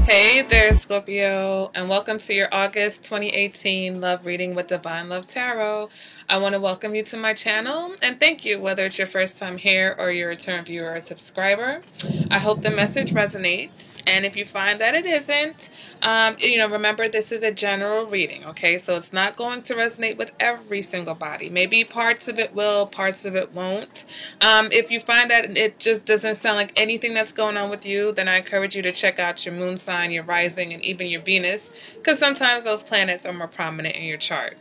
Hey there, Scorpio, and welcome to your August 2018 Love Reading with Divine Love Tarot. I want to welcome you to my channel and thank you, whether it's your first time here or you're a return viewer or subscriber. I hope the message resonates, and if you find that it isn't, remember this is a general reading, okay? So it's not going to resonate with every single body. Maybe parts of it will, parts of it won't. If you find that it just doesn't sound like anything that's going on with you, then I encourage you to check out your moon sign, your rising, and even your Venus, because sometimes those planets are more prominent in your chart.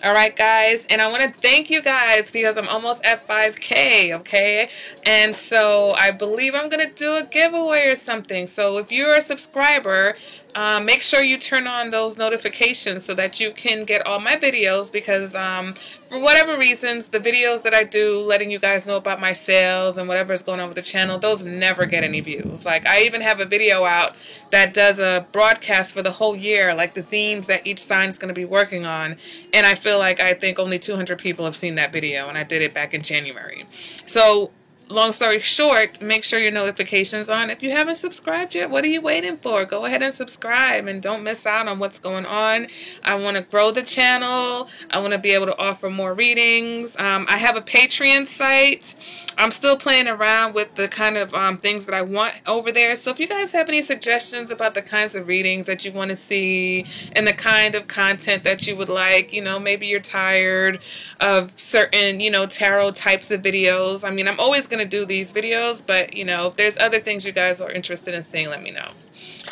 All right, guys, and I want to thank you guys because I'm almost at 5K, okay? And so I believe I'm going to do a giveaway or something. So if you're a subscriber, make sure you turn on those notifications so that you can get all my videos, because for whatever reasons, the videos that I do letting you guys know about my sales and whatever is going on with the channel, those never get any views. Like, I even have a video out that does a broadcast for the whole year, like the themes that each sign is going to be working on, and I think only 200 people have seen that video, and I did it back in January. So long story short, make sure your notifications on. If you haven't subscribed yet, what are you waiting for? Go ahead and subscribe and don't miss out on what's going on. I want to grow the channel. I want to be able to offer more readings. I have a Patreon site. I'm still playing around with the kind of things that I want over there. So if you guys have any suggestions about the kinds of readings that you want to see and the kind of content that you would like, maybe you're tired of certain, tarot types of videos. I mean, I'm always going to do these videos, but, if there's other things you guys are interested in seeing, let me know.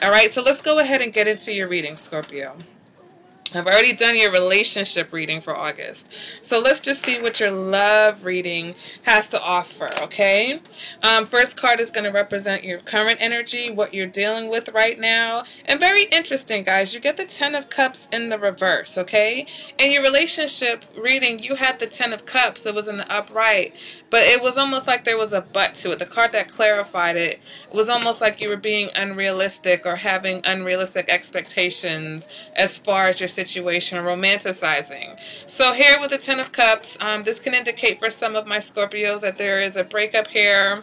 All right, so let's go ahead and get into your reading, Scorpio. I've already done your relationship reading for August. So let's just see what your love reading has to offer, okay? First card is going to represent your current energy, what you're dealing with right now. And very interesting, guys, you get the Ten of Cups in the reverse, okay? In your relationship reading, you had the Ten of Cups. It was in the upright, but it was almost like there was a but to it. The card that clarified it was almost like you were being unrealistic or having unrealistic expectations as far as your situation, romanticizing. So here with the Ten of Cups, this can indicate for some of my Scorpios that there is a breakup here,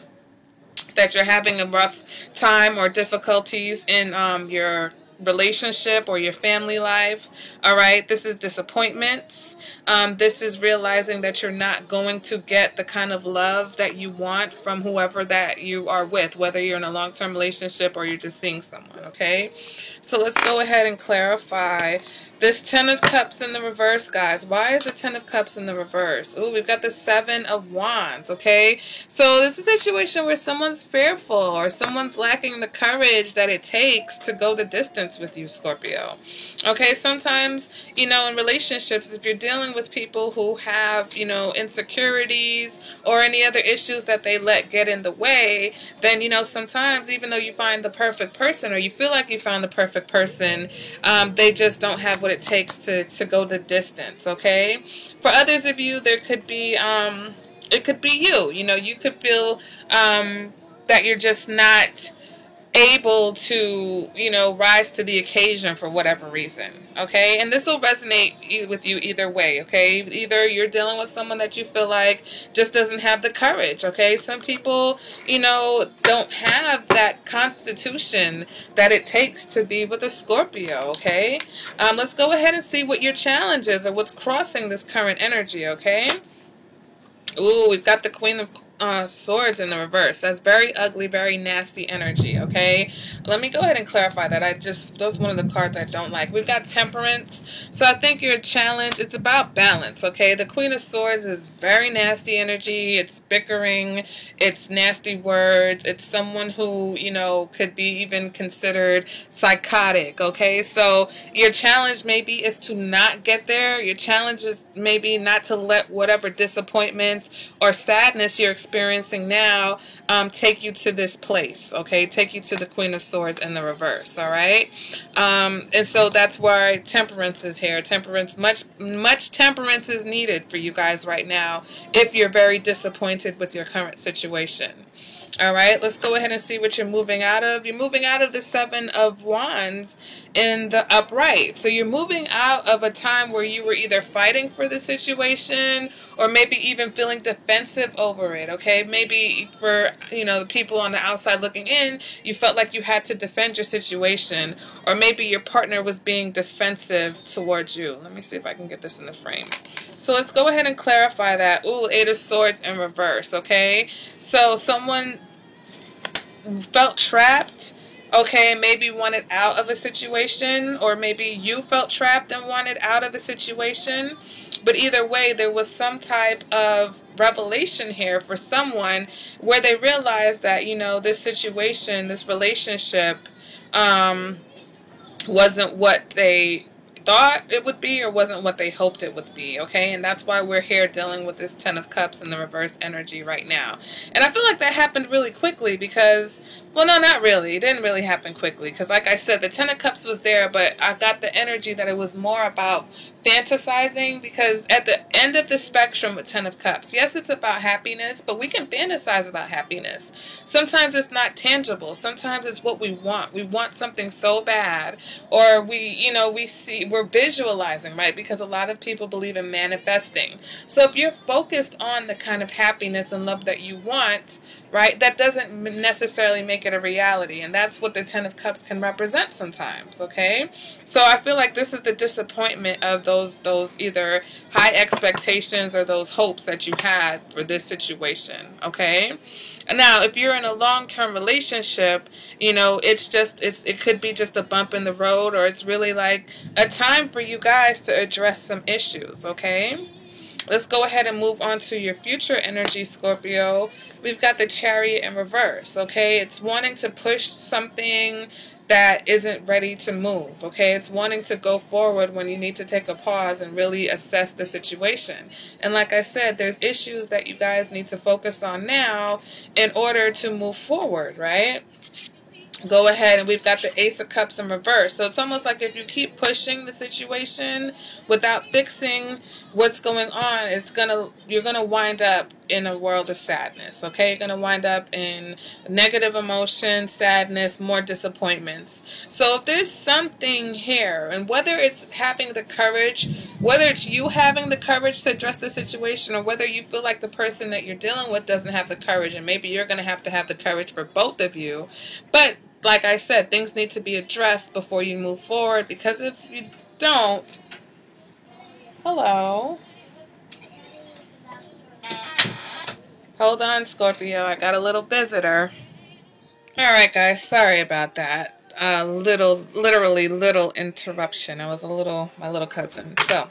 that you're having a rough time or difficulties in your relationship or your family life. All right, this is disappointments. This is realizing that you're not going to get the kind of love that you want from whoever that you are with, whether you're in a long-term relationship or you're just seeing someone, okay? So let's go ahead and clarify this Ten of Cups in the reverse, guys. Why is the Ten of Cups in the reverse? Oh, we've got the Seven of Wands, okay? So this is a situation where someone's fearful or someone's lacking the courage that it takes to go the distance with you, Scorpio. Okay, sometimes, in relationships, if you're dealing with people who have, insecurities or any other issues that they let get in the way, then, sometimes even though you find the perfect person or you feel like you found the perfect person, they just don't have what it takes to go the distance, okay? For others of you, there could be, it could be you. You could feel that you're just not able to, rise to the occasion for whatever reason, okay? And this will resonate with you either way, okay? Either you're dealing with someone that you feel like just doesn't have the courage, okay? Some people, don't have that constitution that it takes to be with a Scorpio, okay? Let's go ahead and see what your challenge is or what's crossing this current energy, okay? Ooh, we've got the Queen of Swords in the reverse. That's very ugly, very nasty energy, okay? Let me go ahead and clarify that. Those are one of the cards I don't like. We've got Temperance. So I think your challenge, it's about balance, okay? The Queen of Swords is very nasty energy. It's bickering. It's nasty words. It's someone who, could be even considered psychotic, okay? So your challenge maybe is to not get there. Your challenge is maybe not to let whatever disappointments or sadness you're experiencing now take you to this place, okay? Take you to the Queen of Swords in the reverse, all right? And so that's why Temperance is here. Temperance, much temperance is needed for you guys right now if you're very disappointed with your current situation. All right, let's go ahead and see what you're moving out of. You're moving out of the Seven of Wands in the upright. So you're moving out of a time where you were either fighting for the situation or maybe even feeling defensive over it, okay? Maybe for, the people on the outside looking in, you felt like you had to defend your situation, or maybe your partner was being defensive towards you. Let me see if I can get this in the frame. So let's go ahead and clarify that. Ooh, Eight of Swords in reverse, okay? So someone felt trapped, okay, maybe wanted out of a situation, or maybe you felt trapped and wanted out of a situation. But either way, there was some type of revelation here for someone where they realized that, this situation, this relationship, wasn't what they thought it would be, or wasn't what they hoped it would be, okay? And that's why we're here dealing with this Ten of Cups in the reverse energy right now. And I feel like that happened really quickly because, well, no, not really. It didn't really happen quickly because, like I said, the Ten of Cups was there, but I got the energy that it was more about fantasizing, because at the end of the spectrum with Ten of Cups, yes, it's about happiness, but we can fantasize about happiness. Sometimes it's not tangible. Sometimes it's what we want. We want something so bad, or we're visualizing, right? Because a lot of people believe in manifesting. So if you're focused on the kind of happiness and love that you want, right, that doesn't necessarily make it a reality. And that's what the Ten of Cups can represent sometimes, okay? So I feel like this is the disappointment of those either high expectations or those hopes that you had for this situation, okay? Now, if you're in a long-term relationship, it could be just a bump in the road, or it's really like a time for you guys to address some issues, okay? Let's go ahead and move on to your future energy, Scorpio. We've got the Chariot in reverse, okay? It's wanting to push something that isn't ready to move, okay? It's wanting to go forward when you need to take a pause and really assess the situation. And like I said, there's issues that you guys need to focus on now in order to move forward, right? Go ahead, and we've got the Ace of Cups in reverse. So it's almost like if you keep pushing the situation without fixing what's going on, you're gonna wind up in a world of sadness, okay? You're gonna wind up in negative emotions, sadness, more disappointments. So if there's something here, and whether it's having the courage, whether it's you having the courage to address the situation, or whether you feel like the person that you're dealing with doesn't have the courage, and maybe you're gonna have to have the courage for both of you. But like I said, things need to be addressed before you move forward, because if you don't... Hello. Hold on, Scorpio. I got a little visitor. Alright, guys. Sorry about that. Literally little interruption. I was my little cousin. So,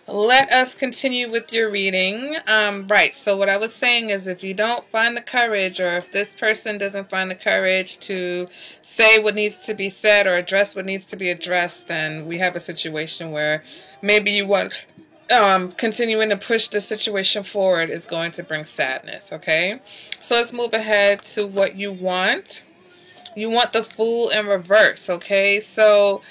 let us continue with your reading. Right, so what I was saying is, if you don't find the courage, or if this person doesn't find the courage to say what needs to be said or address what needs to be addressed, then we have a situation where maybe you want... continuing to push the situation forward is going to bring sadness, okay? So let's move ahead to what you want. You want the Fool in reverse, okay? So,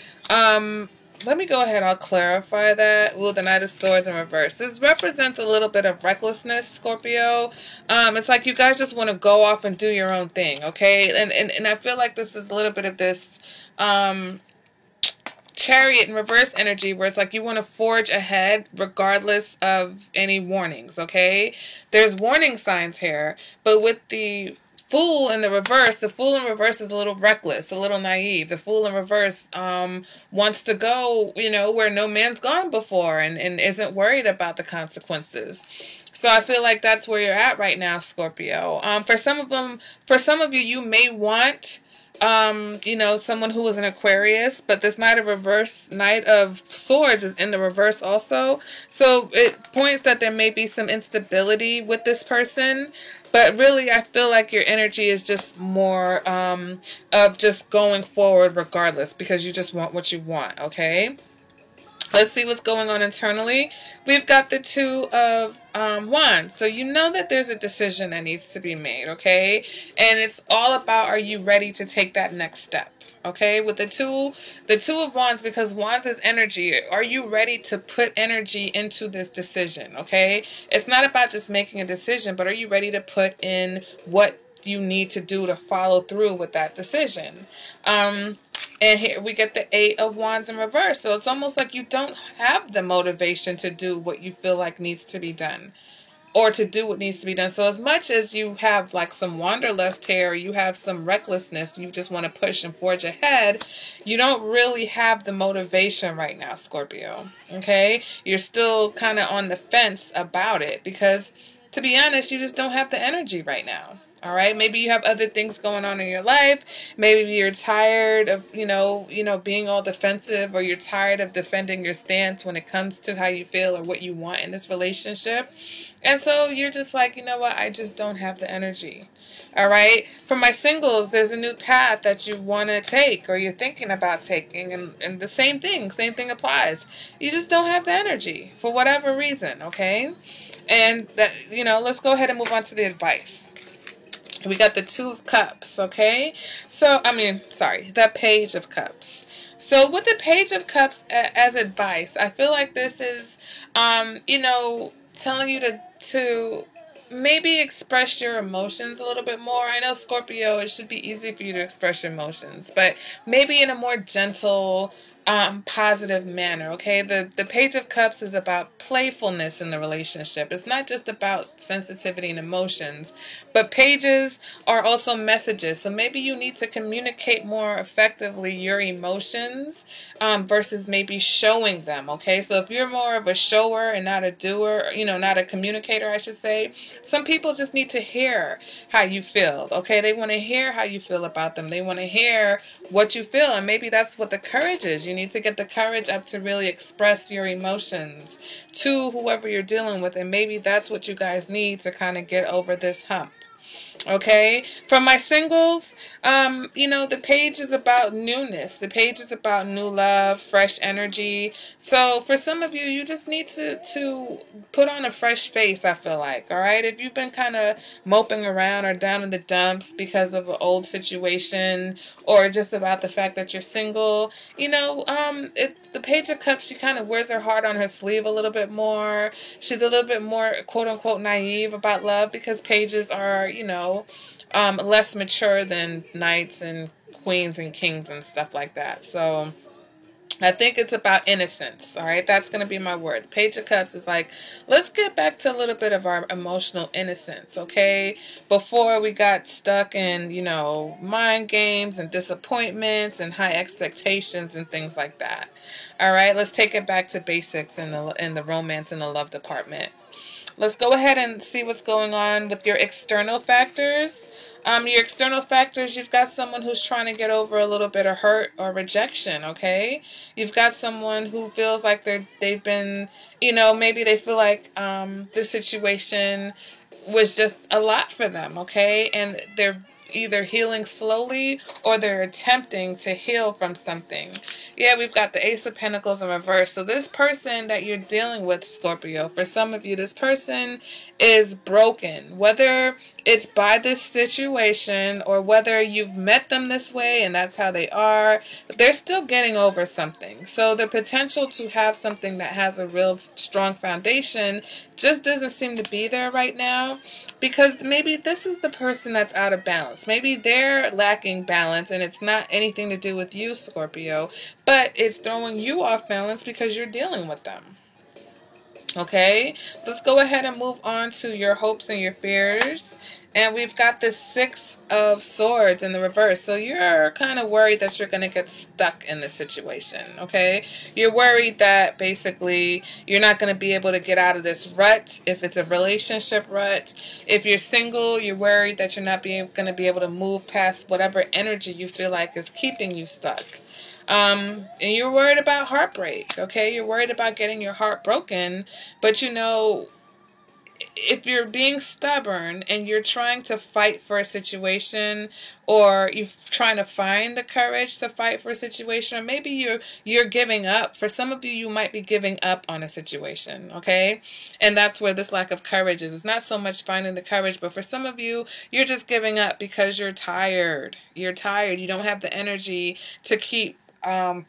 let me go ahead. I'll clarify that. Ooh, the Knight of Swords in reverse. This represents a little bit of recklessness, Scorpio. It's like you guys just want to go off and do your own thing, okay? And I feel like this is a little bit of this Chariot in reverse energy, where it's like you want to forge ahead regardless of any warnings, okay? There's warning signs here, but with the Fool in the reverse is a little reckless, a little naive. The Fool in reverse wants to go, where no man's gone before, and isn't worried about the consequences. So I feel like that's where you're at right now, Scorpio. For some of you, you may want someone who is an Aquarius, but this Knight of Swords is in the reverse also. So it points that there may be some instability with this person, but really I feel like your energy is just more of just going forward regardless, because you just want what you want, okay? Let's see what's going on internally. We've got the Two of Wands. So you know that there's a decision that needs to be made, okay? And it's all about, are you ready to take that next step? Okay, with the two of Wands, because Wands is energy. Are you ready to put energy into this decision? Okay, it's not about just making a decision, but are you ready to put in what you need to do to follow through with that decision. And here we get the Eight of Wands in reverse. So it's almost like you don't have the motivation to do what you feel like needs to be done, or to do what needs to be done. So as much as you have like some wanderlust here, or you have some recklessness, you just want to push and forge ahead, you don't really have the motivation right now, Scorpio. Okay? You're still kind of on the fence about it because, to be honest, you just don't have the energy right now. All right. Maybe you have other things going on in your life. Maybe you're tired of, being all defensive, or you're tired of defending your stance when it comes to how you feel or what you want in this relationship. And so you're just like, you know what? I just don't have the energy. All right. For my singles, there's a new path that you want to take, or you're thinking about taking. And the same thing applies. You just don't have the energy for whatever reason. Okay. And that, let's go ahead and move on to the advice. We got the Two of Cups, okay? The Page of Cups. So with the Page of Cups as advice, I feel like this is, telling you to maybe express your emotions a little bit more. I know, Scorpio, it should be easy for you to express your emotions, but maybe in a more gentle, positive manner, okay? The Page of Cups is about playfulness in the relationship. It's not just about sensitivity and emotions, but pages are also messages. So maybe you need to communicate more effectively your emotions versus maybe showing them, okay? So if you're more of a shower and not a doer, not a communicator, I should say, some people just need to hear how you feel, okay? They want to hear how you feel about them. They want to hear what you feel, and maybe that's what the courage is. You need to get the courage up to really express your emotions to whoever you're dealing with, and maybe that's what you guys need to kind of get over this hump. Okay, for my singles, the page is about newness. The page is about new love, fresh energy. So for some of you, you just need to put on a fresh face, I feel like. All right, if you've been kind of moping around or down in the dumps because of an old situation, or just about the fact that you're single, the Page of Cups, she kind of wears her heart on her sleeve a little bit more. She's a little bit more, quote unquote, naive about love, because pages are, less mature than knights and queens and kings and stuff like that. So I think it's about innocence. All right, that's going to be my word. Page of Cups is like, let's get back to a little bit of our emotional innocence, okay? Before we got stuck in, mind games and disappointments and high expectations and things like that. All right, let's take it back to basics in the romance and the love department. Let's go ahead and see what's going on with your external factors. Your external factors, you've got someone who's trying to get over a little bit of hurt or rejection, okay? You've got someone who feels like they've been, maybe they feel like this situation was just a lot for them, okay? And they're either healing slowly or they're attempting to heal from something. Yeah, we've got the Ace of Pentacles in reverse. So this person that you're dealing with, Scorpio, for some of you, this person is broken. Whether it's by this situation or whether you've met them this way and that's how they are, they're still getting over something. So the potential to have something that has a real strong foundation just doesn't seem to be there right now, because maybe this is the person that's out of balance. Maybe they're lacking balance, and it's not anything to do with you, Scorpio, but it's throwing you off balance because you're dealing with them. Okay, let's go ahead and move on to your hopes and your fears. And we've got the Six of Swords in the reverse. So you're kind of worried that you're going to get stuck in this situation, okay? You're worried that basically you're not going to be able to get out of this rut, if it's a relationship rut. If you're single, you're worried that you're not going to be able to move past whatever energy you feel like is keeping you stuck. And you're worried about heartbreak, okay? You're worried about getting your heart broken, but if you're being stubborn and you're trying to fight for a situation, or you're trying to find the courage to fight for a situation, or maybe you're giving up. For some of you, you might be giving up on a situation, okay? And that's where this lack of courage is. It's not so much finding the courage, but for some of you, you're just giving up because you're tired. You're tired. You don't have the energy to keep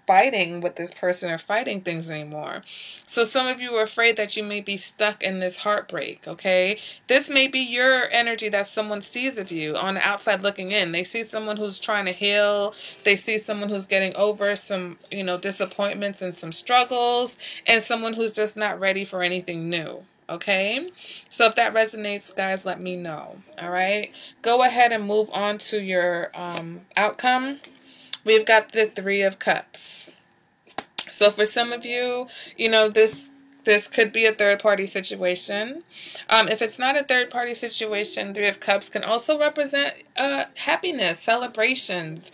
fighting with this person or fighting things anymore. So some of you are afraid that you may be stuck in this heartbreak, okay? This may be your energy that someone sees of you on the outside looking in. They see someone who's trying to heal. They see someone who's getting over some, disappointments and some struggles, and someone who's just not ready for anything new. Okay, so if that resonates, guys, let me know. All right, go ahead and move on to your outcome. We've got the Three of Cups. So for some of you, this could be a third-party situation. If it's not a third-party situation, Three of Cups can also represent happiness, celebrations,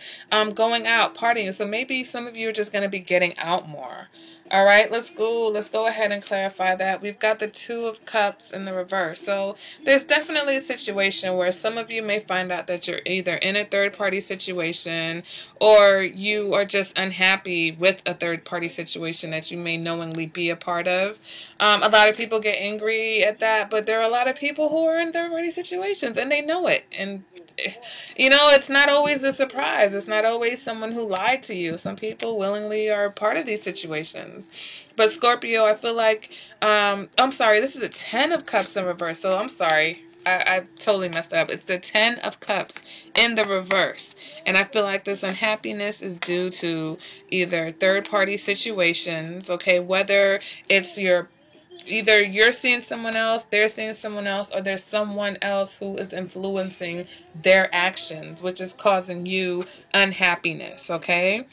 going out, partying. So maybe some of you are just going to be getting out more. All right, let's go ahead and clarify that. We've got the Two of Cups in the reverse. So there's definitely a situation where some of you may find out that you're either in a third-party situation or you are just unhappy with a third-party situation that you may knowingly be a part of. A lot of people get angry at that, but there are a lot of people who are in third-party situations and they know it. And it's not always a surprise. It's not always someone who lied to you. Some people willingly are part of these situations. But Scorpio, I feel like, I'm sorry, this is a 10 of Cups in reverse. So I'm sorry. I totally messed up. It's the 10 of Cups in the reverse. And I feel like this unhappiness is due to either third-party situations, okay, whether it's either you're seeing someone else, they're seeing someone else, or there's someone else who is influencing their actions, which is causing you unhappiness, okay?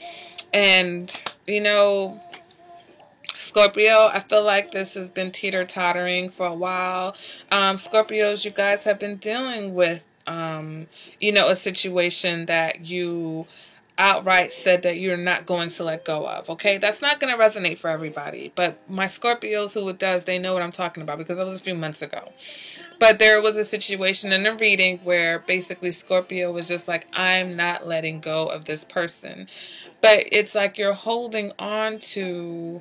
And, Scorpio, I feel like this has been teeter-tottering for a while. Scorpios, you guys have been dealing with, a situation that you outright said that you're not going to let go of, okay? That's not going to resonate for everybody, but my Scorpios who it does, they know what I'm talking about because that was a few months ago. But there was a situation in a reading where basically Scorpio was just like, I'm not letting go of this person. But it's like you're holding on to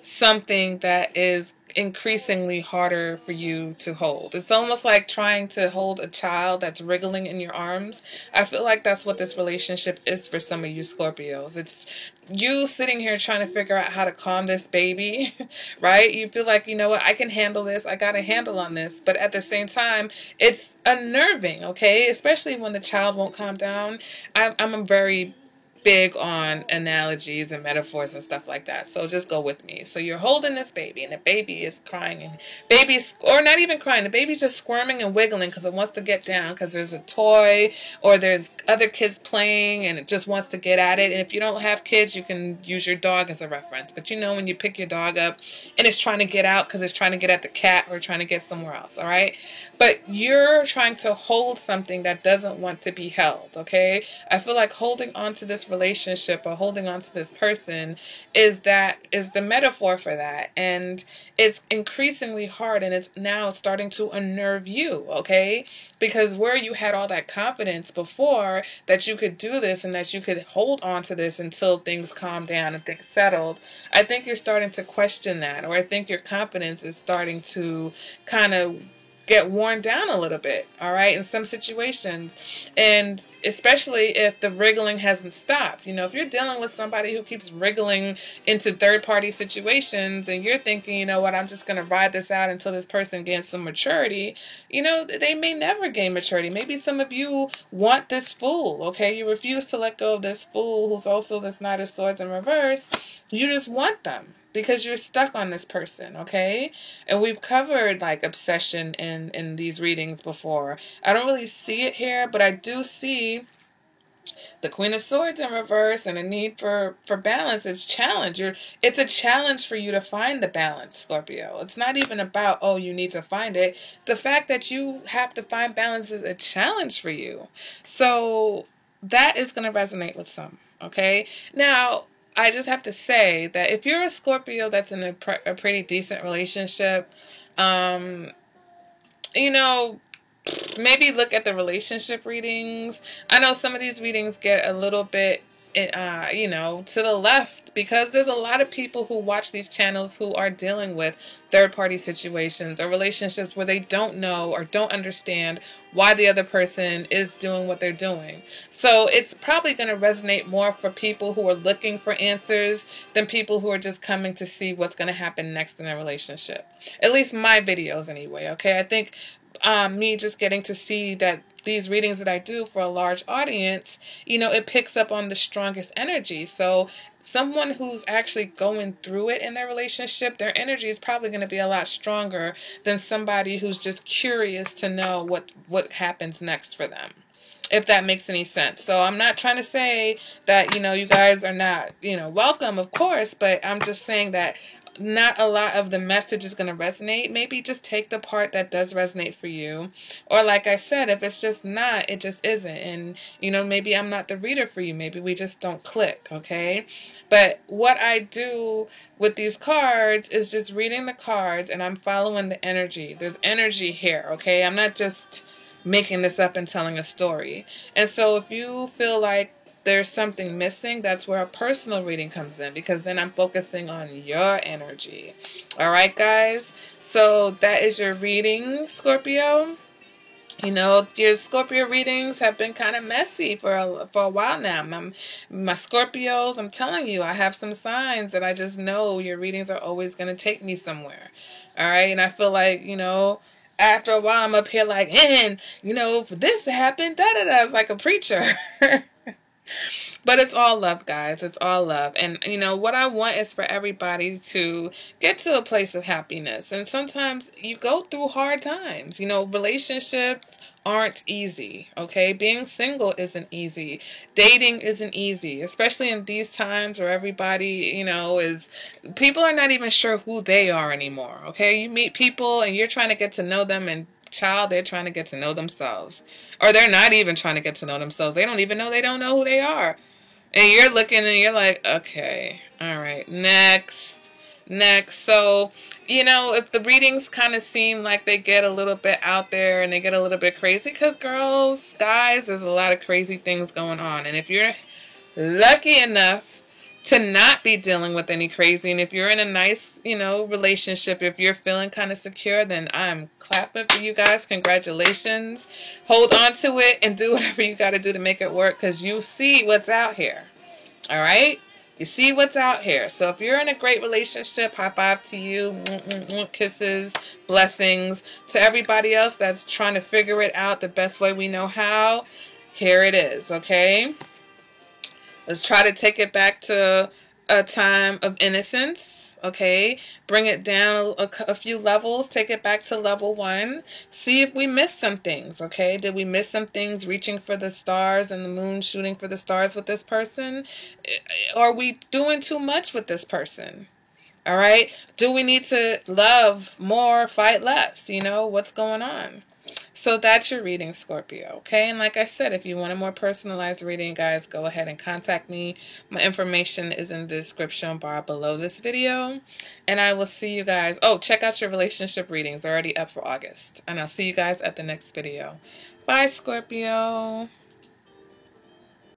something that is increasingly harder for you to hold. It's almost like trying to hold a child that's wriggling in your arms. I feel like that's what this relationship is for some of you Scorpios. It's you sitting here trying to figure out how to calm this baby, right? You feel like, you know what, I can handle this. I got a handle on this. But at the same time, it's unnerving, okay? Especially when the child won't calm down. I'm a very big on analogies and metaphors and stuff like that. So just go with me. So you're holding this baby and the baby is crying and or not even crying. The baby's just squirming and wiggling because it wants to get down because there's a toy or there's other kids playing and it just wants to get at it. And if you don't have kids, you can use your dog as a reference. But when you pick your dog up and it's trying to get out because it's trying to get at the cat or trying to get somewhere else. All right. But you're trying to hold something that doesn't want to be held. Okay. I feel like holding on to this relationship or holding on to this person is the metaphor for that, and it's increasingly hard, and it's now starting to unnerve you, okay? Because where you had all that confidence before that you could do this and that you could hold on to this until things calm down and things settled, I think you're starting to question that, or I think your confidence is starting to kind of get worn down a little bit, all right, in some situations. And especially if the wriggling hasn't stopped. If you're dealing with somebody who keeps wriggling into third-party situations and you're thinking, you know what, I'm just going to ride this out until this person gains some maturity, they may never gain maturity. Maybe some of you want this fool, okay? You refuse to let go of this fool who's also this Knight of Swords in reverse. You just want them because you're stuck on this person, okay? And we've covered like obsession in these readings before. I don't really see it here, but I do see the Queen of Swords in reverse and a need for balance. It's challenge. It's a challenge for you to find the balance, Scorpio. It's not even about, oh, you need to find it. The fact that you have to find balance is a challenge for you. So that is going to resonate with some, okay? Now, I just have to say that if you're a Scorpio that's in a pretty decent relationship, you know, maybe look at the relationship readings. I know some of these readings get a little bit, you know, to the left, because there's a lot of people who watch these channels who are dealing with third-party situations or relationships where they don't know or don't understand why the other person is doing what they're doing. So it's probably going to resonate more for people who are looking for answers than people who are just coming to see what's going to happen next in a relationship. At least my videos anyway, okay? I think me just getting to see that these readings that I do for a large audience, you know, it picks up on the strongest energy. So someone who's actually going through it in their relationship, their energy is probably going to be a lot stronger than somebody who's just curious to know what happens next for them, if that makes any sense. So I'm not trying to say that, you know, you guys are not, you know, welcome, of course, but I'm just saying that not a lot of the message is going to resonate. Maybe just take the part that does resonate for you. Or like I said, if it's just not, it just isn't. And, you know, maybe I'm not the reader for you. Maybe we just don't click, okay? But what I do with these cards is just reading the cards, and I'm following the energy. There's energy here, okay? I'm not just making this up and telling a story. And so if you feel like there's something missing, that's where a personal reading comes in, because then I'm focusing on your energy. All right, guys? So that is your reading, Scorpio. You know, your Scorpio readings have been kind of messy for a while now. My Scorpios, I'm telling you, I have some signs that I just know your readings are always going to take me somewhere. All right? And I feel like, you know, after a while I'm up here like, and, you know, for this to happen, da-da-da, it's like a preacher. But it's all love, guys. It's all love. And, you know, what I want is for everybody to get to a place of happiness. And sometimes you go through hard times. You know, relationships aren't easy, okay? Being single isn't easy. Dating isn't easy, especially in these times where everybody, you know, people are not even sure who they are anymore, okay? You meet people and you're trying to get to know them, and child, they're trying to get to know themselves. Or they're not even trying to get to know themselves. They don't even know they don't know who they are. And you're looking and you're like, okay, all right, next. So, you know, if the readings kind of seem like they get a little bit out there and they get a little bit crazy, because girls, guys, there's a lot of crazy things going on. And if you're lucky enough to not be dealing with any crazy, and if you're in a nice, you know, relationship, if you're feeling kind of secure, then I'm clapping for you guys. Congratulations. Hold on to it and do whatever you got to do to make it work, because you see what's out here. All right? You see what's out here. So if you're in a great relationship, high five to you. Kisses, blessings. To everybody else that's trying to figure it out the best way we know how, here it is, okay? Let's try to take it back to a time of innocence, okay? Bring it down a few levels. Take it back to level 1. See if we missed some things, okay? Did we miss some things reaching for the stars and the moon, shooting for the stars with this person? Are we doing too much with this person? All right? Do we need to love more, fight less? You know, what's going on? So that's your reading, Scorpio, okay? And like I said, if you want a more personalized reading, guys, go ahead and contact me. My information is in the description bar below this video. And I will see you guys. Oh, check out your relationship readings. They're already up for August. And I'll see you guys at the next video. Bye, Scorpio.